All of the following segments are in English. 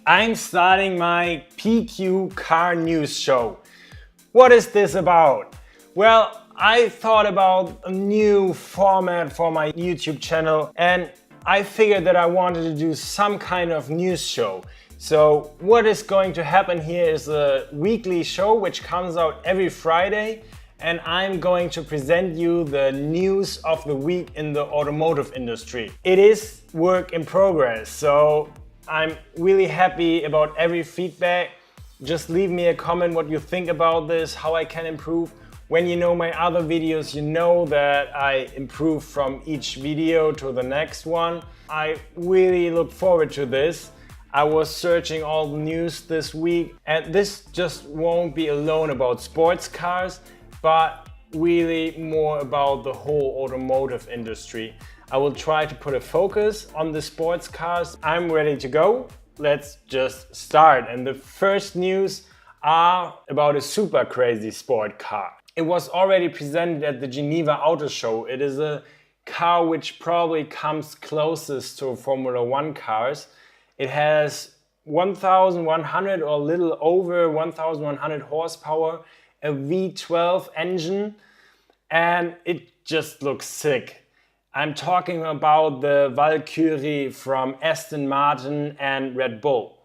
I'm starting my PQcarNews show. What is this about? Well, I thought about a new format for my YouTube channel and I figured that I wanted to do some kind of news show. So what is going to happen here is a weekly show which comes out every Friday, and I'm going to present you the news of the week in the automotive industry. It is work in progress, so I'm really happy about every feedback. Just leave me a comment what you think about this, how I can improve. When you know my other videos, you know that I improve from each video to the next one. I really look forward to this. I was searching all the news this week, and this just won't be alone about sports cars, but really more about the whole automotive industry. I will try to put a focus on the sports cars. I'm ready to go. Let's just start. And the first news are about a super crazy sport car. It was already presented at the Geneva Auto Show. It is a car which probably comes closest to Formula 1 cars. It has 1,100 or a little over 1,100 horsepower, a V12 engine, and it just looks sick. I'm talking about the Valkyrie from Aston Martin and Red Bull.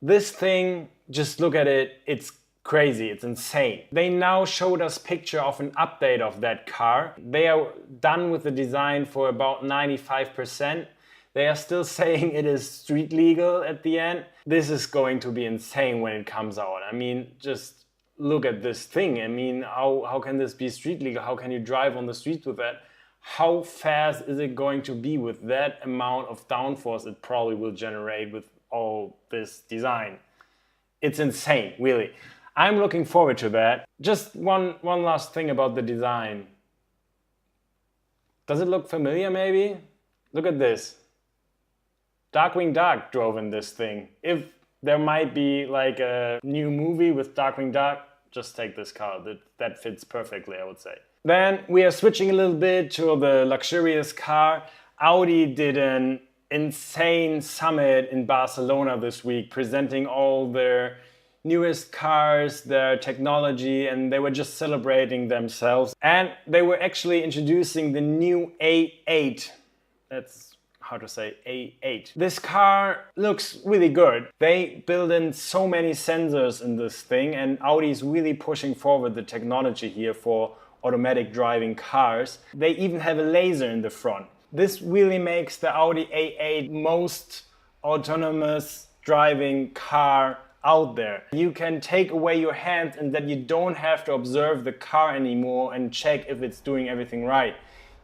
This thing, just look at it, it's crazy, it's insane. They now showed us picture of an update of that car. They are done with the design for about 95%. They are still saying it is street legal at the end. This is going to be insane when it comes out. I mean, just look at this thing. I mean, how can this be street legal? How can you drive on the streets with that? How fast is it going to be with that amount of downforce it probably will generate with all this design? It's insane, really. I'm looking forward to that. Just one last thing about the design. Does it look familiar maybe? Look at this. Darkwing Duck drove in this thing. If there might be like a new movie with Darkwing Duck, just take this car. That fits perfectly, I would say. Then we are switching a little bit to the luxurious car. Audi did an insane summit in Barcelona this week, presenting all their newest cars, their technology, and they were just celebrating themselves. And they were actually introducing the new A8. That's how to say A8. This car looks really good. They build in so many sensors in this thing, and Audi is really pushing forward the technology here for automatic driving cars. They even have a laser in the front. This really makes the Audi A8 most autonomous driving car out there. You can take away your hand and that you don't have to observe the car anymore and check if it's doing everything right.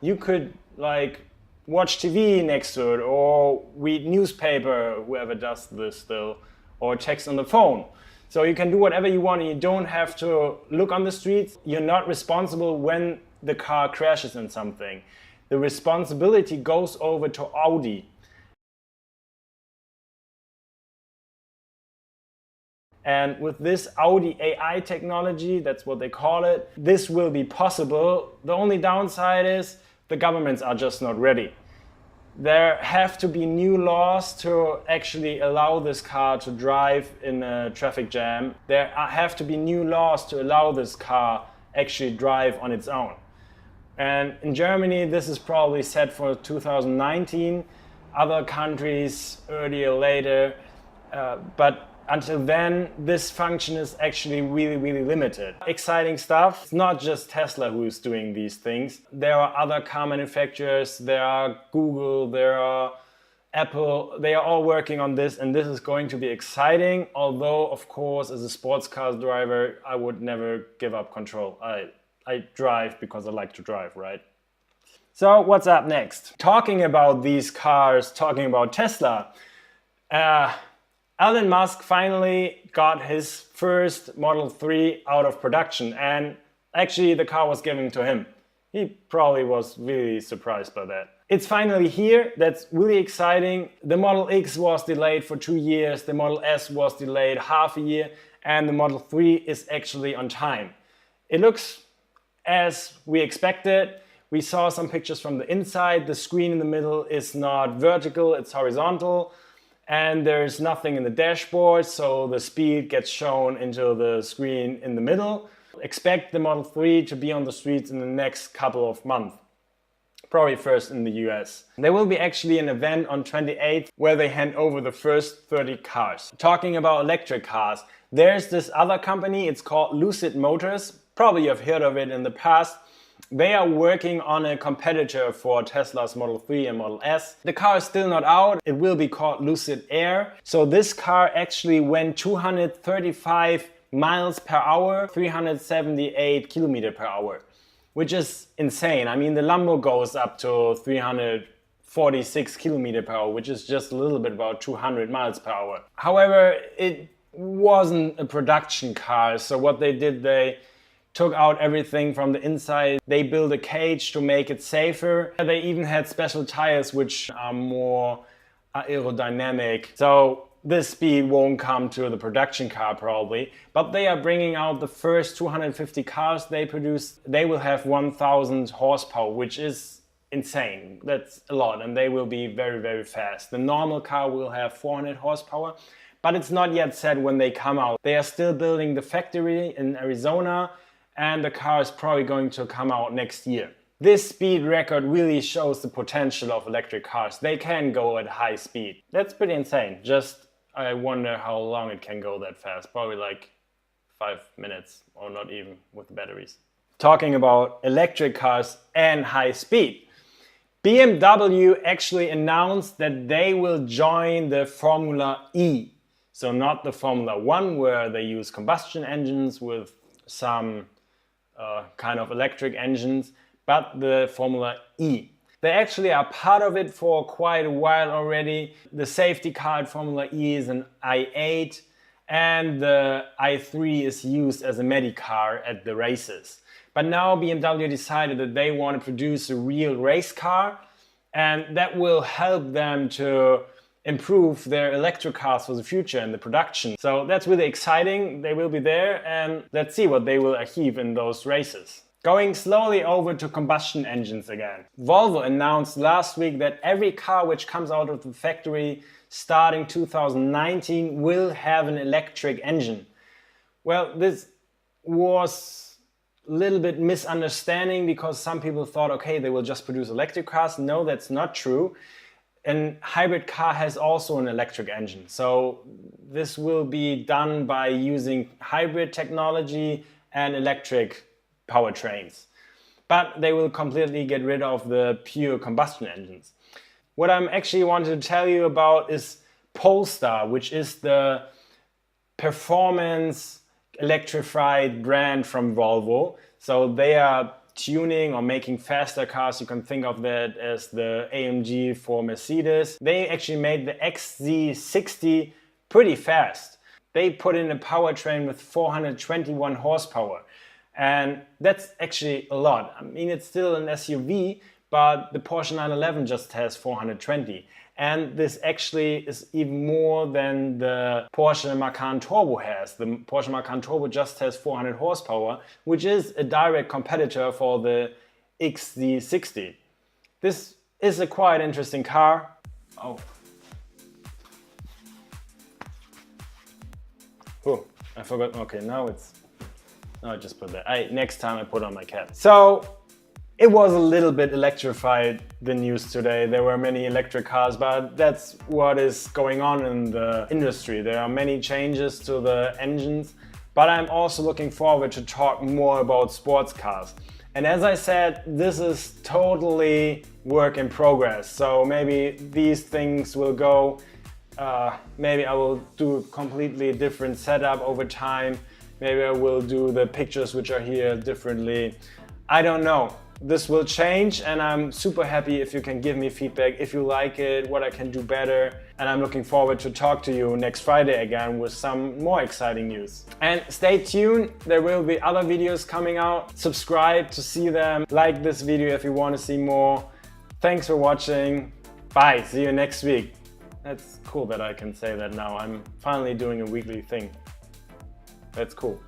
You could like watch TV next to it or read newspaper, whoever does this still, or text on the phone. So you can do whatever you want and you don't have to look on the streets. You're not responsible when the car crashes in something. The responsibility goes over to Audi. And with this Audi AI technology, that's what they call it, this will be possible. The only downside is the governments are just not ready. There have to be new laws to actually allow this car to drive in a traffic jam. There have to be new laws to allow this car actually drive on its own. And in Germany, this is probably set for 2019. Other countries earlier, later, but until then, this function is actually really limited. Exciting stuff. It's not just Tesla who is doing these things. There are other car manufacturers, there are Google, there are Apple. They are all working on this, and this is going to be exciting. Although, of course, as a sports car driver, I would never give up control. I drive because I like to drive, right? So what's up next? Talking about these cars, talking about Tesla. Elon Musk finally got his first Model 3 out of production, and actually the car was given to him. He probably was really surprised by that. It's finally here. That's really exciting. The Model X was delayed for 2 years, the Model S was delayed half a year, and the Model 3 is actually on time. It looks as we expected. We saw some pictures from the inside. The screen in the middle is not vertical, it's horizontal. and there's nothing in the dashboard, so the speed gets shown into the screen in the middle. Expect the Model 3 to be on the streets in the next couple of months. Probably first in the US. There will be actually an event on 28th where they hand over the first 30 cars. Talking about electric cars, there's this other company, it's called Lucid Motors. Probably you've heard of it in the past. They are working on a competitor for Tesla's Model 3 and Model S. The car is still not out. It will be called Lucid Air. So this car actually went 235 miles per hour, 378 kilometers per hour. Which is insane. I mean, the Lambo goes up to 346 kilometers per hour, which is just a little bit about 200 miles per hour. However, it wasn't a production car. So what they did, they took out everything from the inside. They built a cage to make it safer. They even had special tires which are more aerodynamic. So this speed won't come to the production car probably, but they are bringing out the first 250 cars they produce. They will have 1000 horsepower, which is insane. That's a lot, and they will be very, very fast. The normal car will have 400 horsepower, but it's not yet set when they come out. They are still building the factory in Arizona, and the car is probably going to come out next year. This speed record really shows the potential of electric cars. They can go at high speed. That's pretty insane. I wonder how long it can go that fast. Probably like 5 minutes or not even with the batteries. Talking about electric cars and high speed. BMW actually announced that they will join the Formula E. So not the Formula 1 where they use combustion engines with some kind of electric engines, but the Formula E. They actually are part of it for quite a while already. The safety car at Formula E is an i8, and the i3 is used as a Medicar at the races. But now BMW decided that they want to produce a real race car, and that will help them to improve their electric cars for the future and the production. So that's really exciting. They will be there, and let's see what they will achieve in those races. Going slowly over to combustion engines again. Volvo announced last week that every car which comes out of the factory starting 2019 will have an electric engine. Well, this was a little bit misunderstanding because some people thought, okay, they will just produce electric cars. No, that's not true. A hybrid car has also an electric engine. So this will be done by using hybrid technology and electric powertrains, but they will completely get rid of the pure combustion engines. What I'm actually wanted to tell you about is Polestar, which is the performance electrified brand from Volvo. So they are tuning or making faster cars. You can think of that as the AMG for Mercedes. They actually made the XC60 pretty fast. They put in a powertrain with 421 horsepower. And that's actually a lot. I mean, it's still an SUV, but the Porsche 911 just has 420. And this actually is even more than the Porsche Macan Turbo has. The Porsche Macan Turbo just has 400 horsepower, which is a direct competitor for the XC60. This is a quite interesting car. Oh, I forgot. Okay, now I just put that. Next time I put on my cap. So it was a little bit electrified, the news today. There were many electric cars, but that's what is going on in the industry. There are many changes to the engines, but I'm also looking forward to talk more about sports cars. And as I said, this is totally work in progress. So maybe these things will go, maybe I will do a completely different setup over time. Maybe I will do the pictures which are here differently. I don't know. This will change, and I'm super happy if you can give me feedback, if you like it, what I can do better. And I'm looking forward to talk to you next Friday again with some more exciting news. And stay tuned, there will be other videos coming out. Subscribe to see them. Like this video if you want to see more. Thanks for watching. Bye, see you next week. That's cool that I can say that now. I'm finally doing a weekly thing. That's cool.